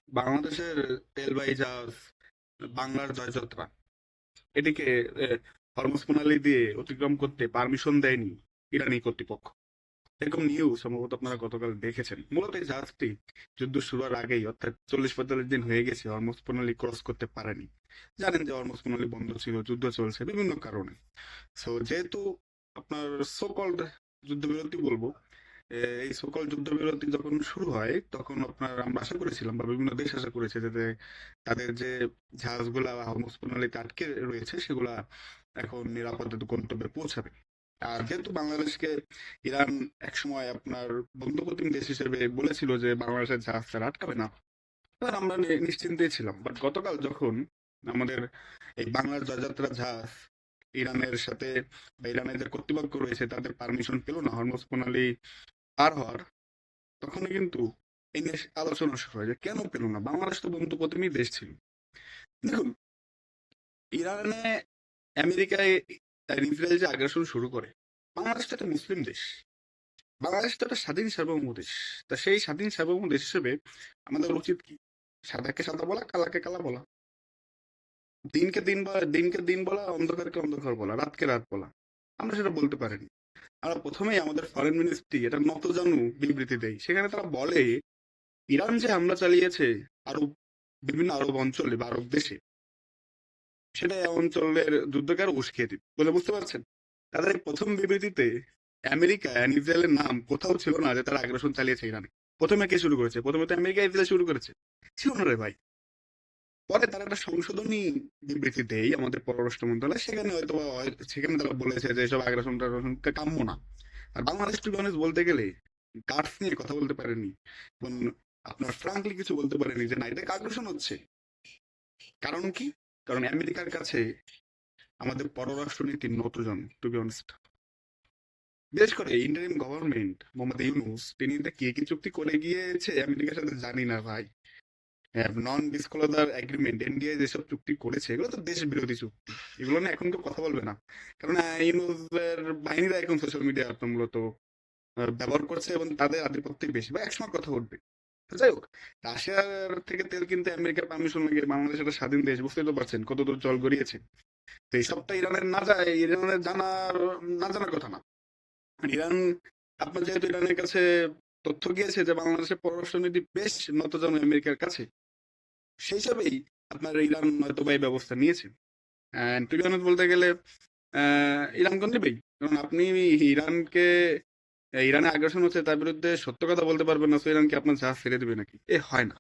বাংলাদেশের তেলবাহী জাহাজ বাংলার জয়যাত্রা এটিকে হরমুজ প্রণালী দিয়ে অতিক্রম করতে পারমিশন দেয়নি ইরানি কর্তৃপক্ষ। এরকম নিউজ সম্ভবত আপনারা গতকাল দেখেছেন। মূলত এই জাহাজটি যুদ্ধ শুরুর আগেই, অর্থাৎ 40-45 দিন হয়ে গেছে, হরমুজ প্রণালী ক্রস করতে পারেনি। জানেন যে হরমুজ প্রণালী বন্ধ ছিল, যুদ্ধ চলছে বিভিন্ন কারণে। সো যেহেতু আপনার সোকল্ড যুদ্ধবিরতি বলবো, এই সকল যুদ্ধবিরতি যখন শুরু হয় তখন আপনার আমরা আশা করেছিলাম বা বিভিন্ন দেশ আশা করেছে যাতে তাদের যে জাহাজগুলা হরমুজ প্রণালীতে আটকে রয়েছে সেগুলা এখন নিরাপদ গন্তব্যে পৌঁছাবে। আর যেহেতু বাংলাদেশকে ইরান একসময় আপনার বন্ধুপ্রতিম দেশ হিসেবে বলেছিল যে বাংলাদেশের জাহাজ তারা আটকাবে না, তখন আমরা নিশ্চিন্তেই ছিলাম। বাট গতকাল যখন আমাদের এই বাংলার জয়যাত্রা জাহাজ ইরানের সাথে বা ইরানের যে কর্তৃপক্ষ রয়েছে তাদের পারমিশন পেল না হরমুজ প্রণালী পার হওয়ার, তখনই কিন্তু এই নিয়ে আলোচনা শুরু হয় যে কেন পেল না। বাংলাদেশ তো বন্ধু প্রতিমই দেশ ছিল। দেখুন, ইরানে আমেরিকায় আর ইসরায়েল যে আগ্রাসন শুরু করে, বাংলাদেশ তো একটা মুসলিম দেশ, বাংলাদেশ তো একটা স্বাধীন সার্বভৌম দেশ। তা সেই স্বাধীন সার্বভৌম দেশ হিসেবে আমাদের উচিত কি? সাদাকে সাদা বলা, কালাকে কালা বলা, দিনকে দিন বলা, দিনকে দিন বলা, অন্ধকারকে অন্ধকার বলা, রাতকে রাত বলা। আমরা সেটা বলতে পারিনি। আমরা প্রথমেই আমাদের ফরেন মিনিস্ট্রি এটা নতজানু বিবৃতি দেয়, সেখানে তারা বলে ইরান যে হামলা চালিয়েছে আরব, বিভিন্ন আরব অঞ্চলে বা আরব দেশে, সেটা এই অঞ্চলের যুদ্ধকে আরো উস্কিয়ে দিবে বলে, বুঝতে পারছেন? তাদের এই প্রথম বিবৃতিতে আমেরিকা আর ইসরায়েলের নাম কোথাও ছিল না যে তারা আগ্রাসন চালিয়েছে ইরানে। প্রথমে কে শুরু করেছে? প্রথমে তো আমেরিকা ইসরায়েল শুরু করেছে, ছিল না রে ভাই। পরে তারা একটা সংশোধনী বিবৃতি দেয় আমাদের পররাষ্ট্র মন্ত্রণালয়, সেখানে হয়তো সেখানে তারা বলেছে যে এসব আগ্রাসন টাগ্রাসনকে কাম্য না। আর বাংলাদেশ টু বি অনেস্ট বলতে গেলে গার্ডস নিয়ে কথা বলতে পারেনি এবং আপনার ফ্রাঙ্কলি কিছু বলতে পারেনি যে না, এটা আগ্রাসন হচ্ছে। কারণ কি? কারণ আমেরিকার কাছে আমাদের পররাষ্ট্র নীতি নতজন, টু বি অনেস্ট। বিশেষ করে ইন্টারিম গভর্নমেন্ট মোহাম্মদ ইউনূস, তিনি এটা কি কি চুক্তি করে গিয়েছে আমেরিকার সাথে জানি না ভাই। নন ডিসক্লোজার এগ্রিমেন্ট, এনডিএ যেসব চুক্তি করেছে এগুলো তো দেশ বিরোধী চুক্তি। এগুলো নিয়ে এখন কেউ কথা বলবে না, কারণ ইউনূসের বাহিনীরা এখন সোশ্যাল মিডিয়া মূলত ব্যবহার করছে এবং তাদের আধিপত্যই বেশি বা একসময় কথা উঠবে। তো যাই হোক, রাশিয়ার থেকে তেল কিনতে আমেরিকার পারমিশন লাগে, বাংলাদেশ একটা স্বাধীন দেশ, বুঝতেই তো পারছেন কতদূর জল গড়িয়েছে। তো এই সবটা ইরানের না যায়, ইরানের না জানার কথা না। ইরান, আপনার যেহেতু ইরানের কাছে তথ্য গিয়েছে যে বাংলাদেশের পররাষ্ট্রনীতি বেশ নতজানু আমেরিকার কাছে, সেই হিসাবেই আপনার ইরান হয়তো বা এই ব্যবস্থা নিয়েছে। টু বি অনেস্ট বলতে গেলে ইরান কোন দিবেই, কারণ আপনি ইরানকে, ইরানে আগ্রাসন হচ্ছে তার বিরুদ্ধে সত্য কথা বলতে পারবেন না, তো ইরান কি আপনার জাহাজ ছেড়ে দিবে নাকি? এ হয় না।